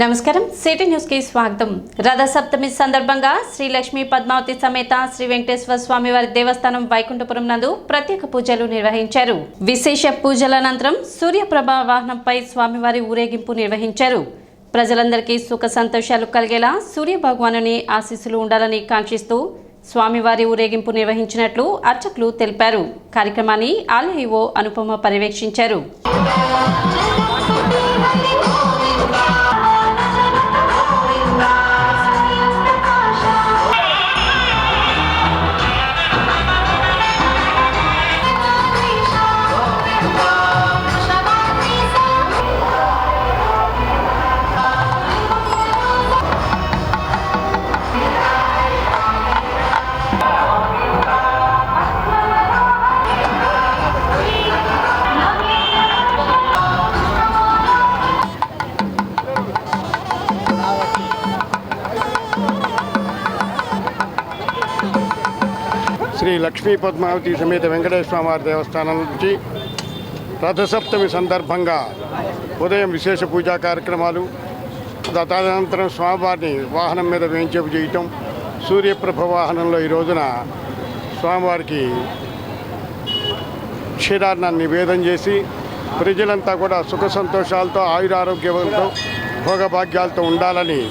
నమస్కారం city news కి స్వాగతం। రథ సప్తమి సందర్భంగా శ్రీ లక్ష్మీ పద్మావతి సమేత శ్రీ వెంకటేశ్వర స్వామి వారి దేవస్థానం వైకుంఠపురం నందు ప్రత్యేక పూజలు నిర్వహించారు। విశేష పూజల అనంతరం సూర్యప్రభ వాహనంపై స్వామివారి ఊరేగింపు నిర్వహించారు। ప్రజలందరికీ సుఖ సంతోషాలు కలిగేలా సూర్య భగవానుని ఆశీస్సులు ఉండాలని కాంక్షిస్తూ స్వామివారి ఊరేగింపు నిర్వహించినట్లు అర్చకులు తెలిపారు। కార్యక్రమాన్ని ఆలయ ఈవో అనుపమ పర్యవేక్షించారు। శ్రీ లక్ష్మీ పద్మావతి సమేత వెంకటేశ్వర స్వామి దేవస్థానం నుంచి రథసప్తమి సందర్భంగా ఉదయం విశేష పూజా కార్యక్రమాలు, తదనంతరం స్వామివారిని వాహనం మీద వేయించేపు చేయటం, సూర్యప్రభ వాహనంలో ఈ రోజున స్వామివారికి క్షీరాన్నాన్ని నివేదన చేసి ప్రజలంతా కూడా సుఖ సంతోషాలతో ఆయురారోగ్యంతో భోగభాగ్యాలతో ఉండాలని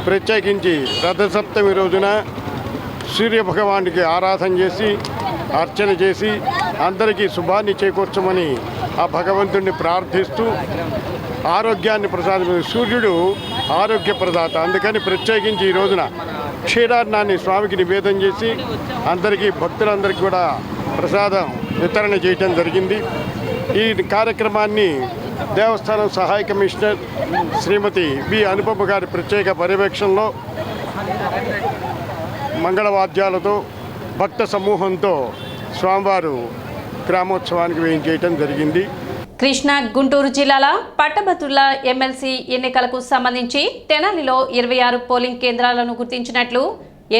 ప్రత్యేకించి రథసప్తమి రోజున సూర్యభగవానికి ఆరాధన చేసి అర్చన చేసి అందరికీ శుభాన్ని చేకూర్చమని ఆ భగవంతుడిని ప్రార్థిస్తూ ఆరోగ్యాన్ని ప్రసాదించే సూర్యుడు ఆరోగ్య ప్రదాత, అందుకని ప్రత్యేకించి ఈ రోజున క్షీరాన్నాన్ని స్వామికి నివేదన చేసి అందరికీ భక్తులందరికీ కూడా ప్రసాదం వితరణ చేయటం జరిగింది। ఈ కార్యక్రమాన్ని దేవస్థానం సహాయ కమిషనర్ శ్రీమతి బి అనుపమ గారి ప్రత్యేక పర్యవేక్షణలో మంగళవాద్యాలతో భక్త సమూహంతో స్వామివారు గ్రామోత్సవానికి వేయించేయటం జరిగింది। కృష్ణా గుంటూరు జిల్లాల పట్టభద్రుల ఎమ్మెల్సీ ఎన్నికలకు సంబంధించి తెనాలిలో 26 పోలింగ్ కేంద్రాలను గుర్తించినట్లు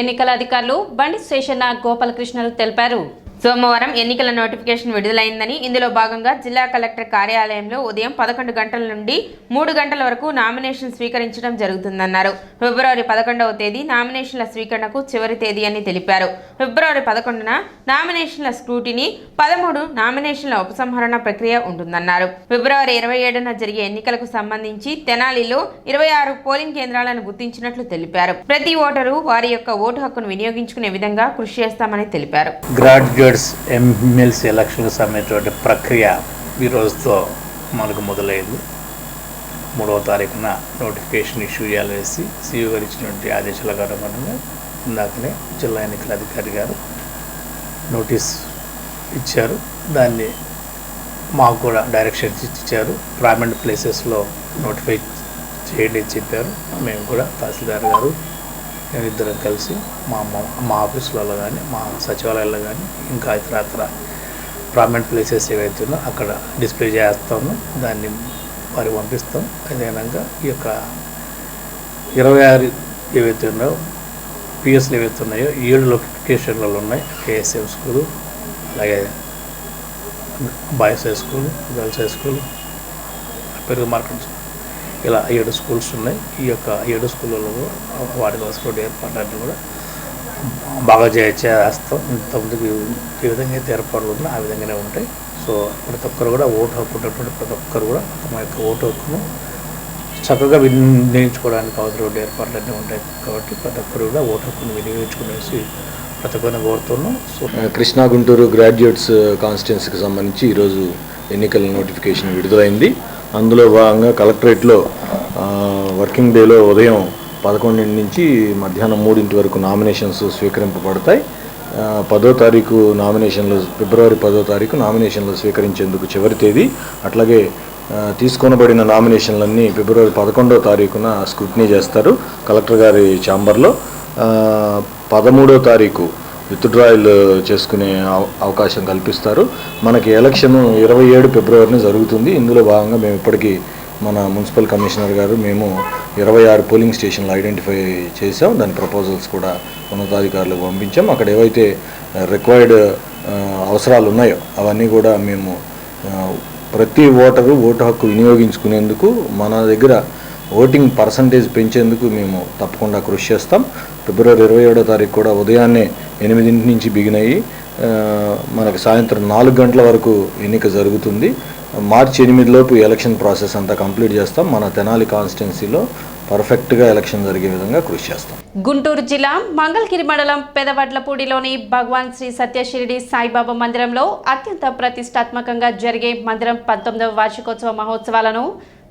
ఎన్నికల అధికారులు బండి శేషన్న గోపాలకృష్ణలు తెలిపారు। సోమవారం ఎన్నికల నోటిఫికేషన్ విడుదలైందని, ఇందులో భాగంగా జిల్లా కలెక్టర్ కార్యాలయంలో ఉదయం 11 గంటల నుండి 3 గంటల వరకు నామినేషన్ స్వీకరించడం జరుగుతుందన్నారు। ఫిబ్రవరి 11వ తేదీ నామినేషన్ల స్వీకరణకు చివరి తేదీ అని తెలిపారు। ఫిబ్రవరి 11న నామినేషన్ల స్క్రూటినీ, 13 నామినేషన్ల ఉపసంహరణ ప్రక్రియ ఉంటుందన్నారు। ఫిబ్రవరి 27న జరిగే ఎన్నికలకు సంబంధించి తెనాలిలో 26 పోలింగ్ కేంద్రాలను గుర్తించినట్లు తెలిపారు। ప్రతి ఓటరు వారి యొక్క ఓటు హక్కును వినియోగించుకునే విధంగా కృషి చేస్తామని తెలిపారు। ఎమ్మెల్సీ ఎలక్షన్కి సంబంధించిన ప్రక్రియ ఈ రోజుతో మనకు మొదలైంది। 3వ తారీఖున నోటిఫికేషన్ ఇష్యూ చేయాలనేసి సిఇఓ గారు ఇచ్చినటువంటి ఆదేశాల కారణంగా ఇందాకనే జిల్లా ఎన్నికల అధికారి గారు నోటీస్ ఇచ్చారు। దాన్ని మాకు కూడా డైరెక్షన్స్ ఇచ్చారు। ప్రామినెంట్ ప్లేసెస్లో నోటిఫై చేయండి చెప్పారు। మేము కూడా తహసీల్దార్ గారు నేను ఇద్దరం కలిసి మా ఆఫీసులలో కానీ మా సచివాలయాల్లో కానీ ఇంకా ఇతర ప్రామినెంట్ ప్లేసెస్ ఏవైతే ఉన్నాయో అక్కడ డిస్ప్లే చేస్తాము, దాన్ని వారికి పంపిస్తాం। అదేవిధంగా ఈ యొక్క 26 ఏవైతే ఉన్నాయో పిఎస్లు ఏవైతే ఉన్నాయో 7 లొకేషన్లలో ఉన్నాయి। కేఎస్ఎం స్కూలు, అలాగే boys high school, girls high school, పెరుగు మార్కెట్, ఇలా 7 స్కూల్స్ ఉన్నాయి। ఈ యొక్క 7 స్కూళ్ళలో వాటికి అవసరం ఏర్పాట్లన్నీ కూడా బాగా చేస్తాం। ఇంతకుముందుకు ఏ విధంగా అయితే ఏర్పాట్లు ఉన్నా ఆ విధంగానే ఉంటాయి। సో ప్రతి ఒక్కరు కూడా ఓటు హక్కు ఉన్నటువంటి ప్రతి ఒక్కరు కూడా తమ యొక్క ఓటు హక్కును చక్కగా వినియోగించుకోవడానికి అవసరం ఏర్పాట్లన్నీ ఉంటాయి కాబట్టి ప్రతి ఒక్కరు కూడా ఓటు హక్కును వినియోగించుకునేసి ప్రతి ఒక్కరిని కోరుతున్నాం। సో కృష్ణా గుంటూరు గ్రాడ్యుయేట్స్ కాన్స్టిట్యున్సీకి సంబంధించి ఈరోజు ఎన్నికల నోటిఫికేషన్ విడుదలైంది। అందులో భాగంగా కలెక్టరేట్లో వర్కింగ్ డేలో ఉదయం 11 నుంచి మధ్యాహ్నం 3 వరకు నామినేషన్స్ స్వీకరింపబడతాయి। 10వ తారీఖు నామినేషన్లు, ఫిబ్రవరి 10వ తారీఖు నామినేషన్లు స్వీకరించేందుకు చివరి తేదీ। అట్లాగే తీసుకొనబడిన నామినేషన్లన్నీ ఫిబ్రవరి 11వ తారీఖున స్క్రూటినీ చేస్తారు కలెక్టర్ గారి ఛాంబర్లో। 13వ తారీఖు విత్డ్రాయల్ చేసుకునే అవకాశం కల్పిస్తారు। మనకి ఎలక్షన్ 27 ఫిబ్రవరిన జరుగుతుంది। ఇందులో భాగంగా మేము ఇప్పటికీ మన మున్సిపల్ కమిషనర్ గారు మేము 26 పోలింగ్ స్టేషన్లు ఐడెంటిఫై చేసాం। దాని ప్రపోజల్స్ కూడా ఉన్నతాధికారులకు పంపించాం। అక్కడ ఏవైతే రిక్వైర్డ్ అవసరాలు ఉన్నాయో అవన్నీ కూడా మేము ప్రతి ఓటరు ఓటు హక్కు వినియోగించుకునేందుకు మన దగ్గర ఓటింగ్ పర్సంటేజ్ పెంచేందుకు మేము తప్పకుండా కృషి చేస్తాం. ఫిబ్రవరి 27వ తారీఖు కూడా ఉదయాన్నే 8 నుంచి బిగిన్ అయ్యి మనకు సాయంత్రం 4 గంటల వరకు ఎన్నిక జరుగుతుంది. మార్చి 8 లోపు ఎలక్షన్ ప్రాసెస్ అంతా కంప్లీట్ చేస్తాం. మన తెనాలి కాన్స్టిట్యున్సీలో పర్ఫెక్ట్గా ఎలక్షన్ జరిగే విధంగా కృషి చేస్తాం. గుంటూరు జిల్లా మంగళగిరి మండలం పెదవడ్లపూడిలోని భగవాన్ శ్రీ సత్య షిరిడి సాయిబాబా మందిరంలో అత్యంత ప్రతిష్టాత్మకంగా జరిగే మందిరం 19వ వార్షికోత్సవ మహోత్సవాలను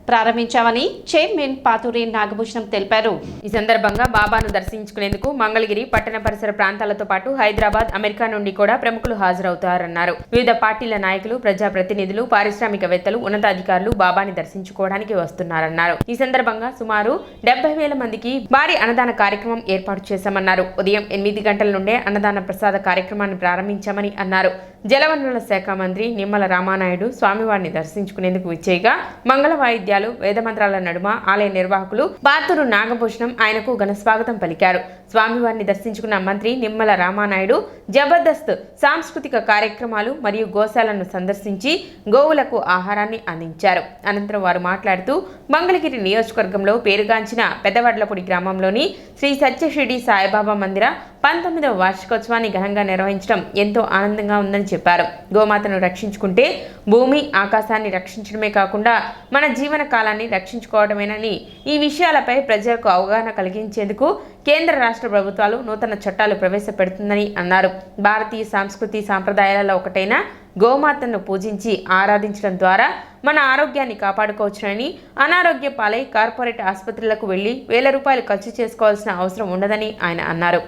ప్రారంభించామని చైర్మన్ పాతూరి నాగభూషణం తెలిపారు. ఈ సందర్భంగా బాబాను దర్శించుకునేందుకు మంగళగిరి పట్టణ పరిసర ప్రాంతాలతో పాటు హైదరాబాద్, అమెరికా నుండి కూడా ప్రముఖులు హాజరవుతారన్నారు. వివిధ పార్టీల నాయకులు, ప్రజాప్రతినిధులు, పారిశ్రామికవేత్తలు, ఉన్నతాధికారులు బాబాని దర్శించుకోవడానికి వస్తున్నారన్నారు. ఈ సందర్భంగా సుమారు 70,000 మందికి భారీ అన్నదాన కార్యక్రమం ఏర్పాటు చేశామన్నారు. ఉదయం 8 గంటల నుండే అన్నదాన ప్రసాద కార్యక్రమాన్ని ప్రారంభించామని అన్నారు. జలవనరుల శాఖ మంత్రి నిమ్మల రామానాయుడు స్వామివారిని దర్శించుకునేందుకు విచ్చేయగా మంగళ వాయిద్యాలు, వేదమంత్రాల నడుమ ఆలయ నిర్వాహకులు పాతూరు నాగభూషణం ఆయనకు ఘన స్వాగతం పలికారు. స్వామివారిని దర్శించుకున్న మంత్రి నిమ్మల రామానాయుడు జబర్దస్త్ సాంస్కృతిక కార్యక్రమాలు మరియు గోశాలను సందర్శించి గోవులకు ఆహారాన్ని అందించారు. అనంతరం వారు మాట్లాడుతూ మంగళగిరి నియోజకవర్గంలో పేరుగాంచిన పెద్దవడ్లపూడి గ్రామంలోని శ్రీ సత్య షిరిడి సాయిబాబా మందిర 19వ వార్షికోత్సవాన్ని ఘనంగా నిర్వహించడం ఎంతో ఆనందంగా ఉందని చెప్పారు. గోమాతను రక్షించుకుంటే భూమి, ఆకాశాన్ని రక్షించడమే కాకుండా మన జీవన కాలాన్ని రక్షించుకోవడమేనని, ఈ విషయాలపై ప్రజలకు అవగాహన కలిగించేందుకు కేంద్ర రాష్ట్ర ప్రభుత్వాలు నూతన చట్టాలు ప్రవేశపెడుతుందని అన్నారు. భారతీయ సంస్కృతి సాంప్రదాయాలలో ఒకటైన గోమాతను పూజించి ఆరాధించడం ద్వారా మన ఆరోగ్యాన్ని కాపాడుకోవచ్చునని, అనారోగ్య పాలై కార్పొరేట్ ఆసుపత్రులకు వెళ్లి వేల రూపాయలు ఖర్చు చేసుకోవాల్సిన అవసరం ఉండదని ఆయన అన్నారు.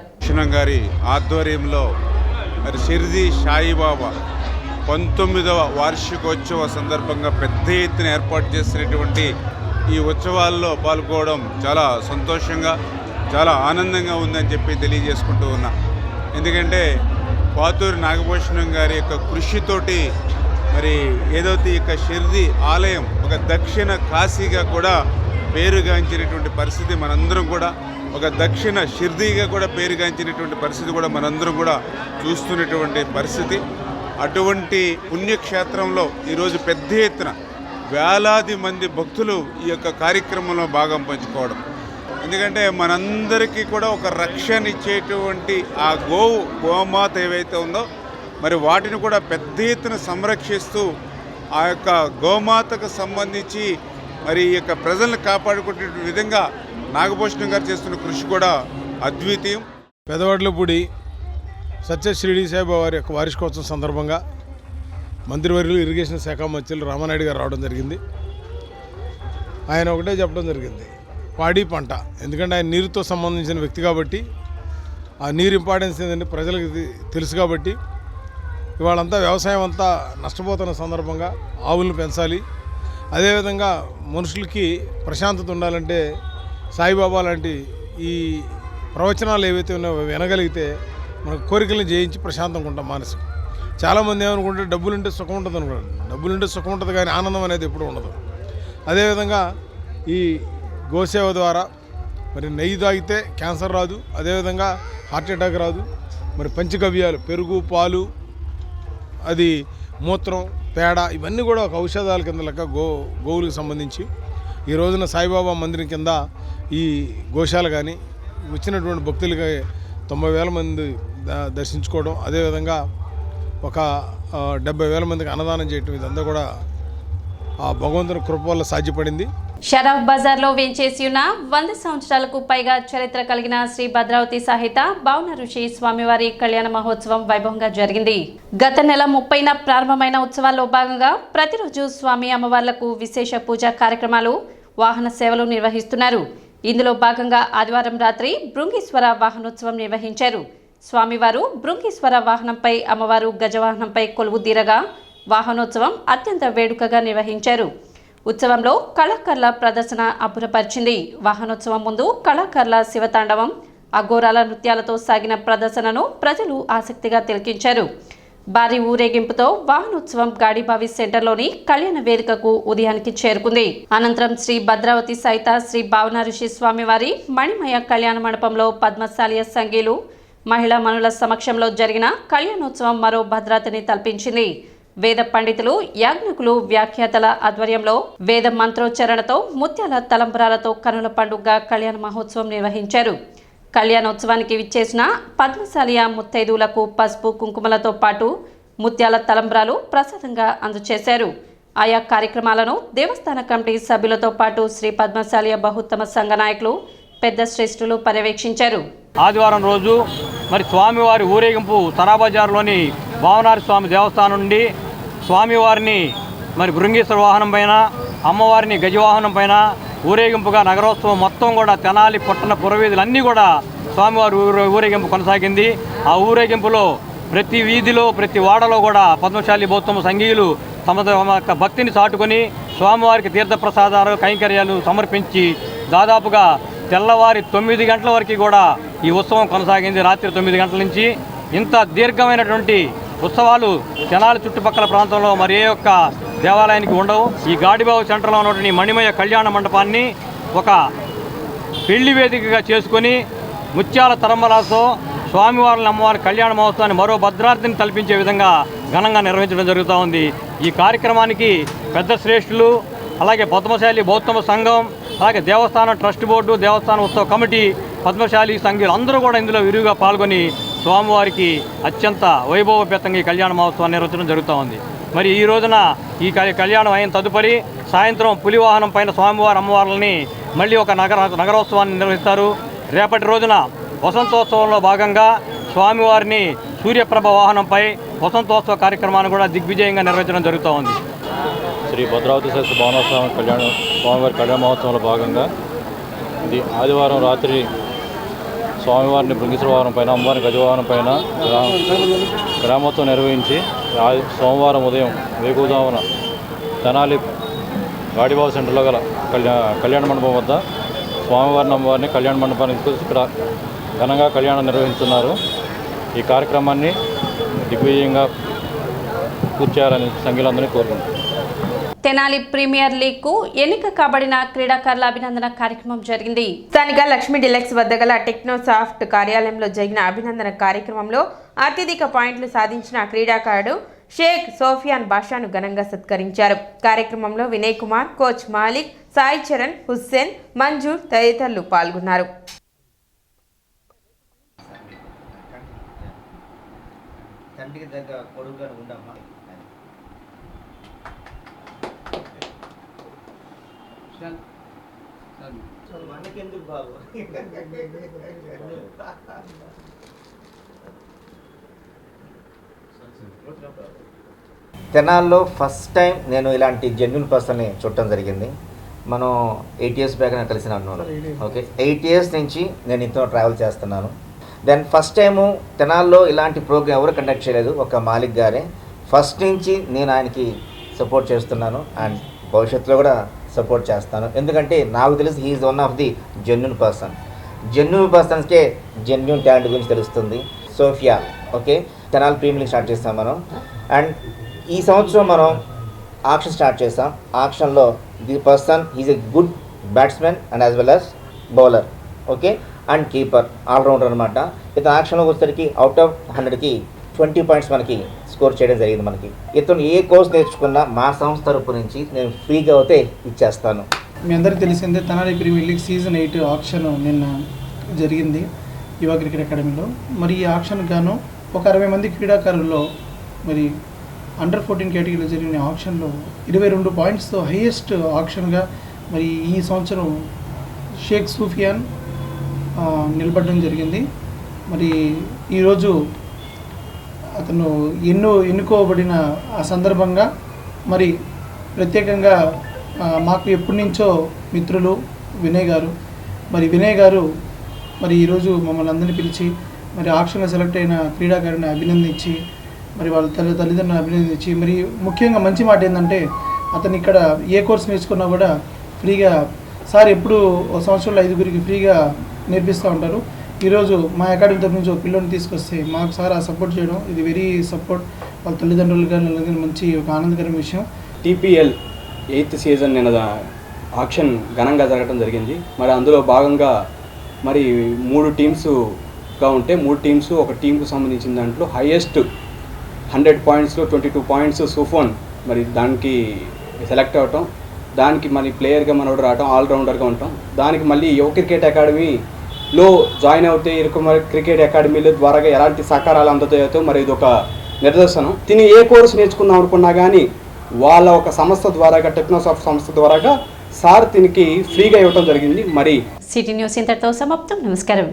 గారి ఆధ్వర్యంలో మరి షిరిడి సాయిబాబా 19వ వార్షికోత్సవ సందర్భంగా పెద్ద ఎత్తున ఏర్పాటు చేసినటువంటి ఈ ఉత్సవాల్లో పాల్గొనడం చాలా సంతోషంగా, చాలా ఆనందంగా ఉందని చెప్పి తెలియజేసుకుంటూ ఉన్నా. ఎందుకంటే పాతూరి నాగభూషణం గారి యొక్క కృషితోటి మరి ఏదైతే ఈ యొక్క షిరిడి ఆలయం ఒక దక్షిణ కాశీగా కూడా పేరుగాంచినటువంటి పరిస్థితి మనందరం కూడా, ఒక దక్షిణ షిరిడిగా కూడా పేరుగాంచినటువంటి పరిస్థితి కూడా మనందరం కూడా చూస్తున్నటువంటి పరిస్థితి. అటువంటి పుణ్యక్షేత్రంలో ఈరోజు పెద్ద ఎత్తున వేలాది మంది భక్తులు ఈ యొక్క కార్యక్రమంలో భాగం పంచుకోవడం, ఎందుకంటే మనందరికీ కూడా ఒక రక్షణ ఇచ్చేటువంటి ఆ గోమాత ఏవైతే ఉందో మరి వాటిని కూడా పెద్ద ఎత్తున సంరక్షిస్తూ ఆ యొక్క గోమాతకు సంబంధించి మరి ఈ యొక్క ప్రజలను కాపాడుకునే విధంగా నాగభూషణం గారు చేస్తున్న కృషి కూడా అద్వితీయం. పెదవడ్లపూడి సత్య షిరిడి సాయిబాబా వారి యొక్క వార్షికోత్సవం సందర్భంగా మంత్రివర్యులు ఇరిగేషన్ శాఖ మంత్రులు రామానాయుడు గారు రావడం జరిగింది. ఆయన ఒకటే చెప్పడం జరిగింది, పాడి పంట, ఎందుకంటే ఆయన నీరుతో సంబంధించిన వ్యక్తి కాబట్టి ఆ నీరు ఇంపార్టెన్స్ ఏంటంటే ప్రజలకు తెలుసు కాబట్టి ఇవాళంతా వ్యవసాయం అంతా నష్టపోతున్న సందర్భంగా ఆవులను పెంచాలి, అదేవిధంగా మనుషులకి ప్రశాంతత ఉండాలంటే సాయిబాబా లాంటి ఈ ప్రవచనాలు ఏవైతే ఉన్నాయో వినగలిగితే మనకు కోరికలను జయించి ప్రశాంతంగా ఉంటాం మనసు. చాలామంది ఏమనుకుంటే డబ్బులుంటే సుఖం ఉంటుంది అనుకుంటారు. డబ్బులుంటే సుఖం ఉంటుంది కానీ ఆనందం అనేది ఎప్పుడూ ఉండదు. అదేవిధంగా ఈ గోసేవ ద్వారా మరి నెయ్యి తాగితే క్యాన్సర్ రాదు, అదేవిధంగా హార్ట్ అటాక్ రాదు. మరి పంచగవ్యాలు, పెరుగు, పాలు, అది మూత్రం, పేడ, ఇవన్నీ కూడా ఒక ఔషధాల కింద లెక్క గోవులకు సంబంధించి ఈ రోజున సాయిబాబా మందిరం కింద ఈ గోశాల కానీ వచ్చినటువంటి భక్తులకి 90,000 మంది దర్శించుకోవడం, అదేవిధంగా ఒక 70,000 మందికి అన్నదానం చేయటం, ఇదంతా కూడా ఆ భగవంతుని కృప వల్ల సాధ్యపడింది. షరాఫ్ బజార్లో వేంచేసి ఉన్న 100 సంవత్సరాలకు పైగా చరిత్ర కలిగిన శ్రీ భద్రావతి సహిత భావన ఋషి స్వామివారి కళ్యాణ మహోత్సవం వైభవంగా జరిగింది. గత నెల 30న ప్రారంభమైన ఉత్సవాల్లో భాగంగా ప్రతిరోజు స్వామి అమ్మవార్లకు విశేష పూజా కార్యక్రమాలు, వాహన సేవలు నిర్వహిస్తున్నారు. ఇందులో భాగంగా ఆదివారం రాత్రి భృంగీశ్వర వాహనోత్సవం నిర్వహించారు. స్వామివారు భృంగీశ్వర వాహనంపై, అమ్మవారు గజవాహనంపై కొలువుదీరగా వాహనోత్సవం అత్యంత వేడుకగా నిర్వహించారు. ఉత్సవంలో కళాకారుల ప్రదర్శన అబ్బురపరిచింది. వాహనోత్సవం ముందు కళాకారుల శివతాండవం, అఘోరాల నృత్యాలతో సాగిన ప్రదర్శనను ప్రజలు ఆసక్తిగా తిలకించారు. భారీ ఊరేగింపుతో వాహనోత్సవం గాడిబావి సెంటర్లోని కళ్యాణ వేదికకు ఉదయానికి చేరుకుంది. అనంతరం శ్రీ భద్రావతి సహిత శ్రీ భావన ఋషి స్వామివారి మణిమయ కళ్యాణ మండపంలో పద్మశాలియ సంఘీలు, మహిళా మనుల సమక్షంలో జరిగిన కళ్యాణోత్సవం మరో భద్రతని తల్పించింది. వేద పండితులు యాజ్ఞకులు వ్యాఖ్యాతల ఆధ్వర్యంలో వేద మంత్రోచ్చరణతో ముత్యాల తలంబ్రాలతో కనుల పండుగ కళ్యాణ మహోత్సవం నిర్వహించారు. కళ్యాణోత్సవానికి విచ్చేసిన పద్మశాలియ ముత్తైదువులకు పసుపు కుంకుమలతో పాటు ముత్యాల తలంబ్రాలు ప్రసాదంగా అందజేశారు. ఆయా కార్యక్రమాలను దేవస్థాన కమిటీ సభ్యులతో పాటు శ్రీ పద్మశాలియ బహుత్తమ సంఘ నాయకులు పెద్ద శ్రేష్ఠులు పర్యవేక్షించారు. ఆదివారం రోజు మరి స్వామివారి ఊరేగింపు తరాబజార్లోని భావనారి స్వామి దేవస్థానం నుండి స్వామివారిని మరి భృంగీశ్వర వాహనం పైన, అమ్మవారిని గజవాహనం పైన ఊరేగింపుగా నగరోత్సవం మొత్తం కూడా తెనాలి పట్టణ పురవీధులన్నీ కూడా స్వామివారి ఊరేగింపు కొనసాగింది. ఆ ఊరేగింపులో ప్రతి వీధిలో ప్రతి వాడలో కూడా పద్మశాలి బౌద్ధమ సంఘీయులు తమ యొక్క భక్తిని చాటుకొని స్వామివారికి తీర్థప్రసాదాలు కైంకర్యాలు సమర్పించి దాదాపుగా తెల్లవారి 9 గంటల వరకు కూడా ఈ ఉత్సవం కొనసాగింది. రాత్రి 9 గంటల నుంచి ఇంత దీర్ఘమైనటువంటి ఉత్సవాలు తెనాలి చుట్టుపక్కల ప్రాంతంలో మరి ఏ ఒక్క దేవాలయానికి ఉండవు. ఈ గాడిబావు సెంటర్లో ఉన్నటువంటి మణిమయ కళ్యాణ మండపాన్ని ఒక పెళ్లి వేదికగా చేసుకొని ముత్యాల తరంబరాలతో స్వామివారిని అమ్మవారి కళ్యాణ మహోత్సవాన్ని మరో భద్రార్థిని కల్పించే విధంగా ఘనంగా నిర్వహించడం జరుగుతూ ఉంది. ఈ కార్యక్రమానికి పెద్ద శ్రేష్ఠులు, అలాగే పద్మశాలి బౌద్ధమ సంఘం, అలాగే దేవస్థానం ట్రస్ట్ బోర్డు, దేవస్థానం ఉత్సవ కమిటీ, పద్మశాలి సంఘీయులు అందరూ కూడా ఇందులో విరివిగా పాల్గొని స్వామివారికి అత్యంత వైభవపేతంగా ఈ కళ్యాణ మహోత్సవాన్ని నిర్వహించడం జరుగుతూ ఉంది. మరి ఈ రోజున ఈ కళ్యాణం అయిన తదుపరి సాయంత్రం పులివాహనం పైన స్వామివారి అమ్మవార్లని మళ్ళీ ఒక నగరోత్సవాన్ని నిర్వహిస్తారు. రేపటి రోజున వసంతోత్సవంలో భాగంగా స్వామివారిని సూర్యప్రభ వాహనంపై వసంతోత్సవ కార్యక్రమాన్ని కూడా దిగ్విజయంగా నిర్వహించడం జరుగుతూ ఉంది. శ్రీ భద్రావతి సరస్సు భవనోత్సవం స్వామివారి కళ్యాణ మహోత్సవంలో భాగంగా ఇది ఆదివారం రాత్రి స్వామివారిని భృంగీశ్వర వాహనం పైన, అమ్మవారిని గజవాహనం పైన గ్రామోత్సవం నిర్వహించి సోమవారం ఉదయం వేకువజామున తెనాలి గాడిబావు సెంటర్లో గల కళ్యాణ మండపం వద్ద స్వామివారిని అమ్మవారిని కళ్యాణ మండపాన్ని తీసుకొచ్చి ఇక్కడ ఘనంగా కళ్యాణం నిర్వహిస్తున్నారు. ఈ కార్యక్రమాన్ని దిగ్విజయంగా పూర్తి చేయాలని సంఘీయులందరినీ కోరుకుంటున్నారు. తెనాలి ప్రీమియర్ లీగ్ కు ఎన్నిక కాబడిన క్రీడాకారుల అభినందన కార్యక్రమం జరిగింది. స్థానిక లక్ష్మీ డిలక్స్ వద్ద గల టెక్నోసాఫ్ట్ కార్యాలయంలో జరిగిన అభినందన కార్యక్రమంలో అత్యధిక పాయింట్లు సాధించిన క్రీడాకారుడు షేక్ సోఫియాన్ బాషాను ఘనంగా సత్కరించారు. కార్యక్రమంలో వినయ్ కుమార్, కోచ్ మాలిక్, సాయి చరణ్, హుస్సేన్, మంజూర్ తదితరులు పాల్గొన్నారు. తెనాల్లో ఫస్ట్ టైం నేను ఇలాంటి జెన్యున్ పర్సన్ని చూడటం జరిగింది. మనం 8 years బ్యాక్ నేను కలిసిన అన్నాను. ఓకే, 8 years నుంచి నేను ఇంట్లో ట్రావెల్ చేస్తున్నాను. దెన్ ఫస్ట్ టైము తెనాల్లో ఇలాంటి ప్రోగ్రామ్ ఎవరు కండక్ట్ చేయలేదు, ఒక మాలిక్ గారే. ఫస్ట్ నుంచి నేను ఆయనకి సపోర్ట్ చేస్తున్నాను అండ్ భవిష్యత్తులో కూడా సపోర్ట్ చేస్తాను. ఎందుకంటే నాకు తెలిసి he's one of the genuine person. Genuine పర్సన్స్కే జెన్యున్ టాలెంట్ గురించి తెలుస్తుంది. Sophia, okay, Tenali premier league start చేస్తాం మనం. అండ్ ఈ సంవత్సరం మనం ఆక్షన్ స్టార్ట్ చేస్తాం. ఆక్షన్లో the person is a good batsmen and as well as bowler, okay, and keeper, all rounder అనమాట. ఇతను ఆక్షన్లో వచ్చేసరికి అవుట్ ఆఫ్ 100కి 20 points మనకి స్కోర్ చేయడం జరిగింది. మనకి ఇతను ఏ కోర్స్ నేర్చుకున్నా మా సంస్థ తరపు నుంచి నేను ఫ్రీగా అయితే ఇచ్చేస్తాను. మీ అందరికీ తెలిసిందే Tenali premier league season 8 auction నిన్న జరిగింది యువ క్రికెట్ అకాడమీలో. మరి ఈ ఆక్షన్ గాను ఒక 60 మంది క్రీడాకారుల్లో మరి అండర్ 14 కేటగిరీలో జరిగిన ఆక్షన్లో 22 pointsతో హైయెస్ట్ ఆక్షన్గా మరి ఈ సంవత్సరం షేక్ సూఫియాన్ నిలబడడం జరిగింది. మరి ఈరోజు అతను ఎన్నుకోబడిన ఆ సందర్భంగా మరి ప్రత్యేకంగా మాకు ఎప్పటి నుంచో మిత్రులు వినయ్ గారు మరి ఈరోజు మమ్మల్ని అందరినీ పిలిచి మరి ఆక్షన్లో సెలెక్ట్ అయిన క్రీడాకారుని అభినందించి మరి వాళ్ళ తల్లిదండ్రులను అభినందించి మరి ముఖ్యంగా మంచి మాట ఏంటంటే అతను ఇక్కడ ఏ కోర్స్ నేర్చుకున్నా కూడా ఫ్రీగా సార్ ఎప్పుడు ఒక సంవత్సరంలో 5గురికి ఫ్రీగా నేర్పిస్తూ ఉంటారు. ఈరోజు మా అకాడమీ తరఫు నుంచి ఒక పిల్లని తీసుకొస్తే మాకు సార్ ఆ సపోర్ట్ చేయడం ఇది వెరీ సపోర్ట్. వాళ్ళ తల్లిదండ్రులు కానీ మంచి ఒక ఆనందకరమైన విషయం. టీపీఎల్ 8th సీజన్ నిన్న ఆక్షన్ ఘనంగా జరగడం జరిగింది. మరి అందులో భాగంగా మరి 3 టీమ్స్గా ఉంటే 3 టీమ్స్ ఒక టీంకు సంబంధించిన దాంట్లో హైయెస్ట్ 100 పాయింట్స్లో 22 పాయింట్స్ సూఫోన్ మరి దానికి సెలెక్ట్ అవ్వటం, దానికి మళ్ళీ ప్లేయర్గా మనోడు రావటం, ఆల్రౌండర్గా ఉండటం, దానికి మళ్ళీ యువ క్రికెట్ అకాడమీలో జాయిన్ అవుతే ఇరుకుమరి క్రికెట్ అకాడమీల ద్వారా ఎలాంటి సహకారాలు అందుతాయో మరి ఇది ఒక నిదర్శనం. తిని ఏ కోర్సు నేర్చుకుందాం అనుకున్నా కానీ వాళ్ళ ఒక సంస్థ ద్వారా, టెక్నోసాఫ్ట్ సంస్థ ద్వారా సార్ తినికి ఫ్రీగా ఇవ్వటం జరిగింది. మరి సిటీ న్యూస్ ఇంతటితో సమాప్తం. నమస్కారం.